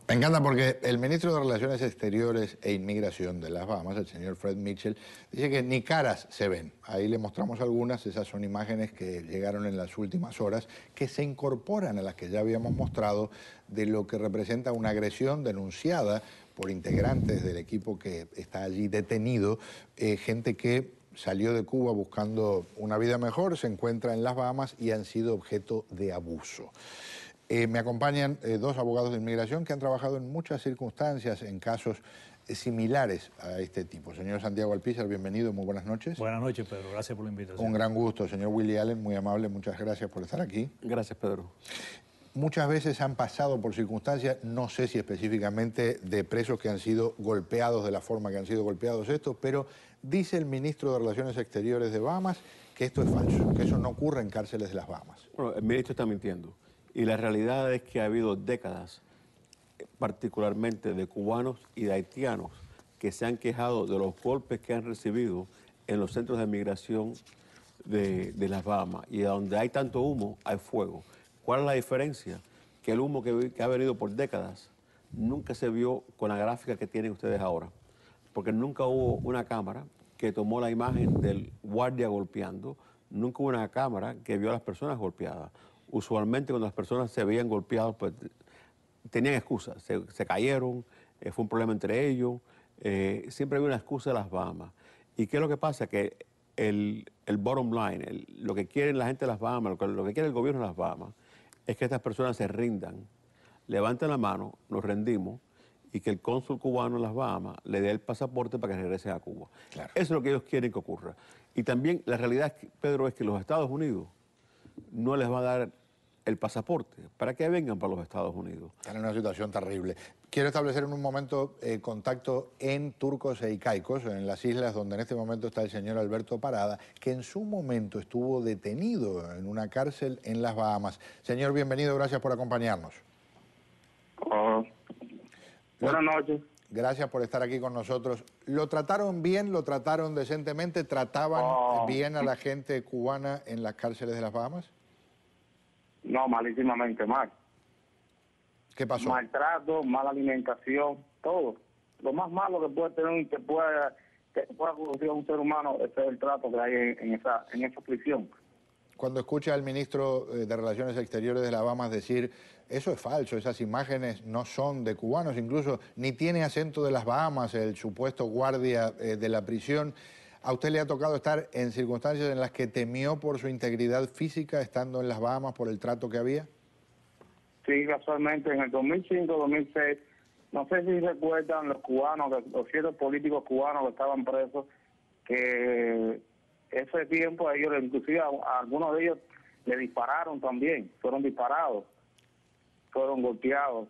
Me encanta porque el ministro de Relaciones Exteriores e Inmigración de las Bahamas, el señor Fred Mitchell, dice que ni caras se ven. Ahí le mostramos algunas, esas son imágenes que llegaron en las últimas horas, que se incorporan a las que ya habíamos mostrado de lo que representa una agresión denunciada por integrantes del equipo que está allí detenido, gente que salió de Cuba buscando una vida mejor, se encuentra en las Bahamas y han sido objeto de abuso. Me acompañan dos abogados de inmigración que han trabajado en muchas circunstancias, en casos similares a este tipo. Señor Santiago Alpizar, bienvenido, muy buenas noches. Buenas noches, Pedro, gracias por la invitación. Un gran gusto. Señor Willy Allen, muy amable, muchas gracias por estar aquí. Gracias, Pedro. Muchas veces han pasado por circunstancias, no sé si específicamente de presos que han sido golpeados de la forma que han sido golpeados estos, pero dice el ministro de Relaciones Exteriores de Bahamas que esto es falso, que eso no ocurre en cárceles de las Bahamas. Bueno, el ministro está mintiendo. Y la realidad es que ha habido décadas, particularmente de cubanos y de haitianos, que se han quejado de los golpes que han recibido en los centros de migración de las Bahamas. Y donde hay tanto humo, hay fuego. ¿Cuál es la diferencia? Que el humo que ha venido por décadas nunca se vio con la gráfica que tienen ustedes ahora. Porque nunca hubo una cámara que tomó la imagen del guardia golpeando, nunca hubo una cámara que vio a las personas golpeadas. Usualmente cuando las personas se veían golpeadas, pues tenían excusas, se cayeron, fue un problema entre ellos, siempre había una excusa de las Bahamas. ¿Y qué es lo que pasa? Que el bottom line, lo que quieren la gente de las Bahamas, lo que quiere el gobierno de las Bahamas, es que estas personas se rindan, levanten la mano, nos rendimos, y que el cónsul cubano en las Bahamas le dé el pasaporte para que regresen a Cuba. Claro. Eso es lo que ellos quieren que ocurra. Y también la realidad, Pedro, es que los Estados Unidos no les va a dar el pasaporte para que vengan para los Estados Unidos. Están en una situación terrible. Quiero establecer en un momento contacto en Turcos e Caicos, en las islas donde en este momento está el señor Alberto Parada, que en su momento estuvo detenido en una cárcel en las Bahamas. Señor, bienvenido, gracias por acompañarnos. Buenas noches. Gracias por estar aquí con nosotros. ¿Lo trataron bien? ¿Lo trataron decentemente? ¿Trataban bien a la gente cubana en las cárceles de las Bahamas? No, malísimamente mal. ¿Qué pasó? Maltrato, mala alimentación, todo. Lo más malo que puede tener, que pueda producir a un ser humano, ese es el trato que hay en esa prisión. Cuando escucha al ministro de Relaciones Exteriores de las Bahamas decir eso es falso, esas imágenes no son de cubanos, incluso ni tiene acento de las Bahamas el supuesto guardia de la prisión, ¿a usted le ha tocado estar en circunstancias en las que temió por su integridad física estando en las Bahamas por el trato que había? Sí, casualmente en el 2005-2006, no sé si recuerdan los cubanos, los ciertos políticos cubanos que estaban presos, que ese tiempo ellos, inclusive a algunos de ellos le dispararon también, fueron disparados, fueron golpeados.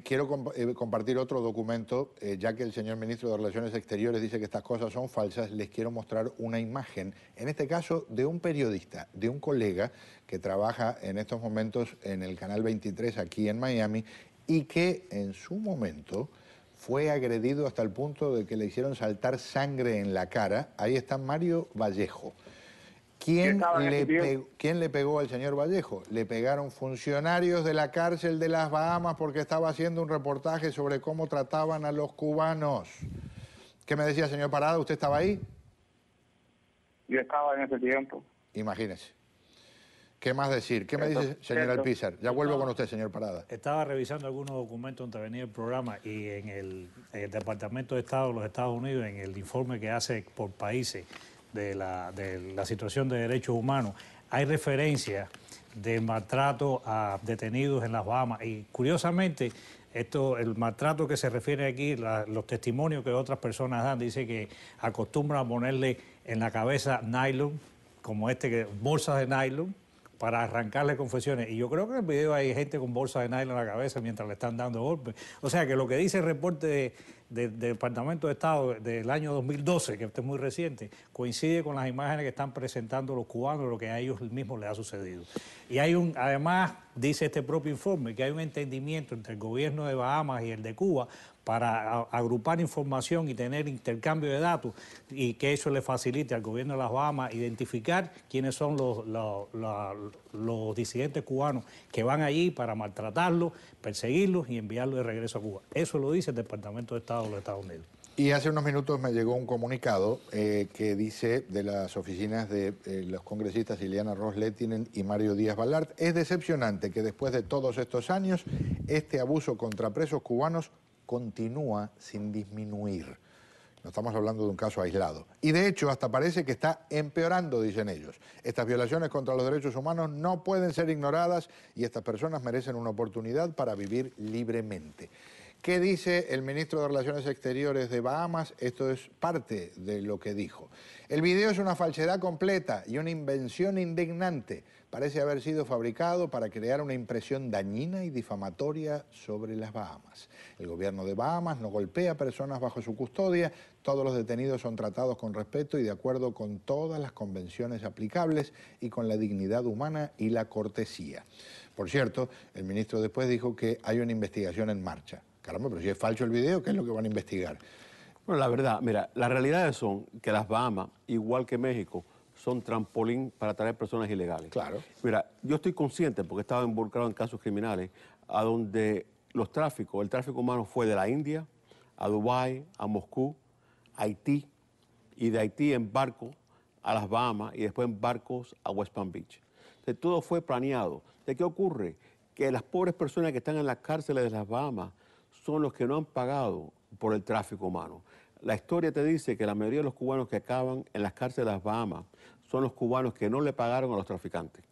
Quiero compartir otro documento, ya que el señor ministro de Relaciones Exteriores dice que estas cosas son falsas, les quiero mostrar una imagen, en este caso de un periodista, de un colega que trabaja en estos momentos en el Canal 23 aquí en Miami y que en su momento fue agredido hasta el punto de que le hicieron saltar sangre en la cara. Ahí está Mario Vallejo. ¿Quién le pegó al señor Vallejo? Le pegaron funcionarios de la cárcel de las Bahamas porque estaba haciendo un reportaje sobre cómo trataban a los cubanos. ¿Qué me decía, señor Parada? ¿Usted estaba ahí? Yo estaba en ese tiempo. Imagínese. ¿Qué más decir? ¿Qué me dice, señor Alpizar? Ya vuelvo con usted, señor Parada. Estaba revisando algunos documentos donde venía el programa y en el Departamento de Estado de los Estados Unidos, en el informe que hace por países de la situación de derechos humanos, hay referencia de maltrato a detenidos en las Bahamas. Y curiosamente, el maltrato que se refiere aquí, los testimonios que otras personas dan, dice que acostumbran a ponerle en la cabeza nylon, como bolsas de nylon, para arrancarle confesiones. Y yo creo que en el video hay gente con bolsa de nylon en la cabeza mientras le están dando golpes. O sea que lo que dice el reporte del Departamento de Estado del año 2012, que este es muy reciente, coincide con las imágenes que están presentando los cubanos, lo que a ellos mismos les ha sucedido. Y además, dice este propio informe, que hay un entendimiento entre el gobierno de Bahamas y el de Cuba para agrupar información y tener intercambio de datos, y que eso le facilite al gobierno de las Bahamas identificar quiénes son los disidentes cubanos que van allí para maltratarlos, perseguirlos y enviarlos de regreso a Cuba. Eso lo dice el Departamento de Estado de los Estados Unidos. Y hace unos minutos me llegó un comunicado que dice de las oficinas de los congresistas Ileana Ros-Lehtinen y Mario Díaz-Balart: es decepcionante que después de todos estos años este abuso contra presos cubanos continúa sin disminuir. No estamos hablando de un caso aislado. Y de hecho hasta parece que está empeorando, dicen ellos. Estas violaciones contra los derechos humanos no pueden ser ignoradas y estas personas merecen una oportunidad para vivir libremente. ¿Qué dice el ministro de Relaciones Exteriores de Bahamas? Esto es parte de lo que dijo. El video es una falsedad completa y una invención indignante. Parece haber sido fabricado para crear una impresión dañina y difamatoria sobre las Bahamas. El gobierno de Bahamas no golpea a personas bajo su custodia. Todos los detenidos son tratados con respeto y de acuerdo con todas las convenciones aplicables y con la dignidad humana y la cortesía. Por cierto, el ministro después dijo que hay una investigación en marcha. Caramba, pero si es falso el video, ¿qué es lo que van a investigar? Bueno, la verdad, mira, las realidades son que las Bahamas, igual que México, son trampolín para traer personas ilegales. Claro. Mira, yo estoy consciente, porque he estado involucrado en casos criminales, a donde el tráfico humano fue de la India a Dubái, a Moscú, a Haití, y de Haití en barco a las Bahamas y después en barcos a West Palm Beach. Entonces, todo fue planeado. ¿De qué ocurre? Que las pobres personas que están en las cárceles de las Bahamas son los que no han pagado por el tráfico humano. La historia te dice que la mayoría de los cubanos que acaban en las cárceles de las Bahamas son los cubanos que no le pagaron a los traficantes.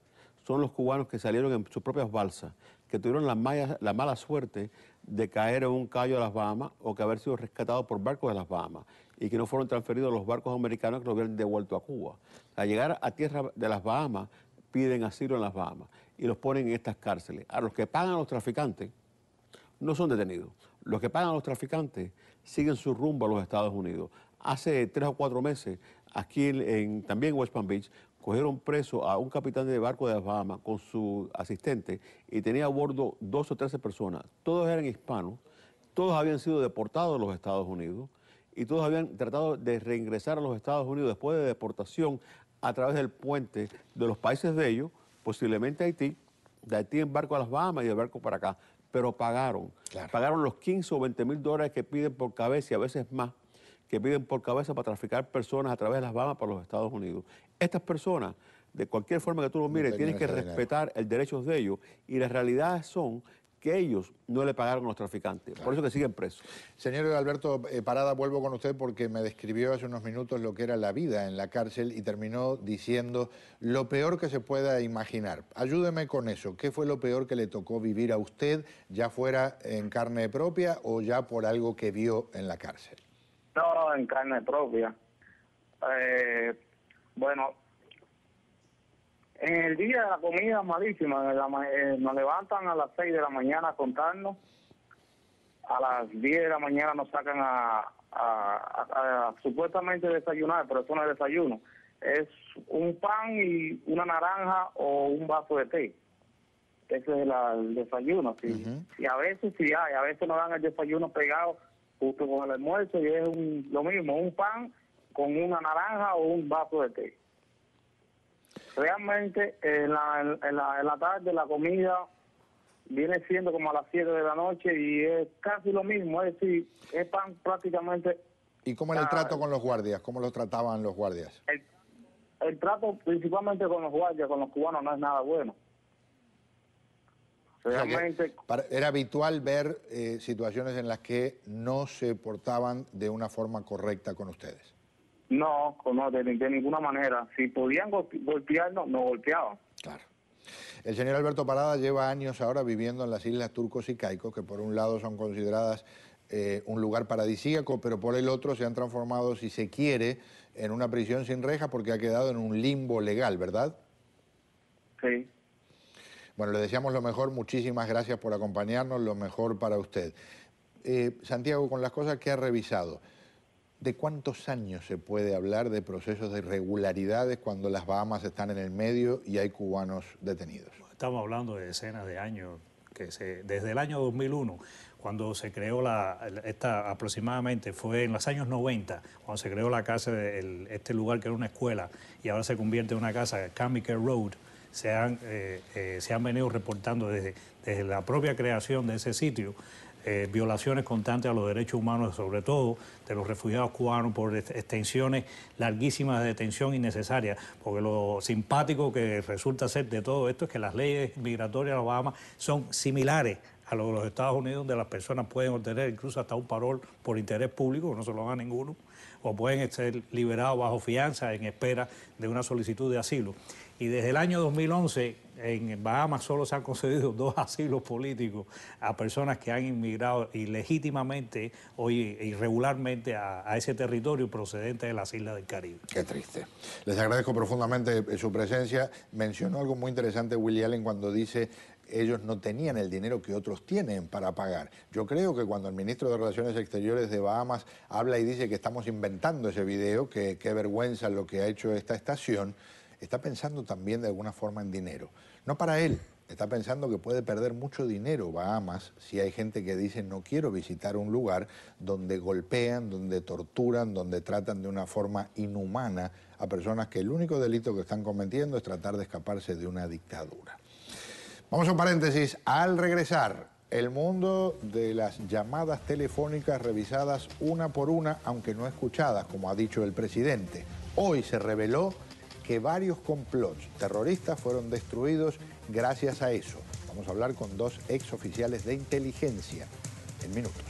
Son los cubanos que salieron en sus propias balsas, que tuvieron la mala suerte de caer en un callo de las Bahamas o que haber sido rescatados por barcos de las Bahamas y que no fueron transferidos a los barcos americanos que los hubieran devuelto a Cuba. Al llegar a tierra de las Bahamas, piden asilo en las Bahamas y los ponen en estas cárceles. A los que pagan a los traficantes no son detenidos. Los que pagan a los traficantes siguen su rumbo a los Estados Unidos. Hace 3 o 4 meses, aquí también en West Palm Beach, cogieron preso a un capitán de barco de las Bahamas con su asistente y tenía a bordo 12 o 13 personas. Todos eran hispanos, todos habían sido deportados a los Estados Unidos y todos habían tratado de reingresar a los Estados Unidos después de deportación a través del puente de los países de ellos, posiblemente Haití, de Haití en barco a las Bahamas y de barco para acá. Pero pagaron. Claro. Pagaron los 15 o 20 mil dólares que piden por cabeza y a veces más, que piden por cabeza para traficar personas a través de las Bahamas para los Estados Unidos. Estas personas, de cualquier forma que tú lo mires, tienes que respetar el derecho de ellos y las realidades son que ellos no le pagaron a los traficantes. Claro. Por eso que siguen presos. Señor Alberto Parada, vuelvo con usted porque me describió hace unos minutos lo que era la vida en la cárcel y terminó diciendo lo peor que se pueda imaginar. Ayúdeme con eso. ¿Qué fue lo peor que le tocó vivir a usted, ya fuera en carne propia o ya por algo que vio en la cárcel? No, en carne propia. Bueno, en el día de la comida malísima, nos levantan a las 6 de la mañana a contarnos, a las 10 de la mañana nos sacan a supuestamente desayunar, pero eso no es desayuno, es un pan y una naranja o un vaso de té. Ese es el desayuno, sí. Y a veces sí hay, a veces nos dan el desayuno pegado justo con el almuerzo y es lo mismo, un pan con una naranja o un vaso de té. Realmente en la tarde la comida viene siendo como a las 7 de la noche y es casi lo mismo, es decir, es pan prácticamente. ¿Y cómo era el trato con los guardias? ¿Cómo los trataban los guardias? El trato principalmente con los guardias, con los cubanos, no es nada bueno. Realmente, o sea era habitual ver situaciones en las que no se portaban de una forma correcta con ustedes. No, de ninguna manera. Si podían golpearnos, nos golpeaban. Claro. El señor Alberto Parada lleva años ahora viviendo en las Islas Turcos y Caicos, que por un lado son consideradas un lugar paradisíaco, pero por el otro se han transformado, si se quiere, en una prisión sin rejas porque ha quedado en un limbo legal, ¿verdad? Sí. Bueno, le deseamos lo mejor, muchísimas gracias por acompañarnos, lo mejor para usted. Santiago, con las cosas que ha revisado, ¿de cuántos años se puede hablar de procesos de irregularidades cuando las Bahamas están en el medio y hay cubanos detenidos? Estamos hablando de decenas de años, desde el año 2001, cuando se creó aproximadamente fue en los años 90, cuando se creó la casa, este lugar que era una escuela y ahora se convierte en una casa, Carmichael Road, se han venido reportando desde la propia creación de ese sitio violaciones constantes a los derechos humanos, sobre todo de los refugiados cubanos, por extensiones larguísimas de detención innecesarias, porque lo simpático que resulta ser de todo esto es que las leyes migratorias de las Bahamas son similares a los Estados Unidos, donde las personas pueden obtener incluso hasta un parol por interés público, no se lo dan a ninguno, o pueden ser liberados bajo fianza en espera de una solicitud de asilo. Y desde el año 2011 en Bahamas solo se han concedido 2 asilos políticos a personas que han inmigrado ilegítimamente o irregularmente a ese territorio procedente de las islas del Caribe. Qué triste. Les agradezco profundamente su presencia. Mencionó algo muy interesante Willie Allen cuando dice ellos no tenían el dinero que otros tienen para pagar. Yo creo que cuando el ministro de Relaciones Exteriores de Bahamas habla y dice que estamos inventando ese video, que qué vergüenza lo que ha hecho esta estación, está pensando también de alguna forma en dinero. No para él, está pensando que puede perder mucho dinero Bahamas si hay gente que dice no quiero visitar un lugar donde golpean, donde torturan, donde tratan de una forma inhumana a personas que el único delito que están cometiendo es tratar de escaparse de una dictadura. Vamos a un paréntesis. Al regresar, el mundo de las llamadas telefónicas revisadas una por una, aunque no escuchadas, como ha dicho el presidente. Hoy se reveló que varios complots terroristas fueron destruidos gracias a eso. Vamos a hablar con 2 exoficiales de inteligencia en minutos.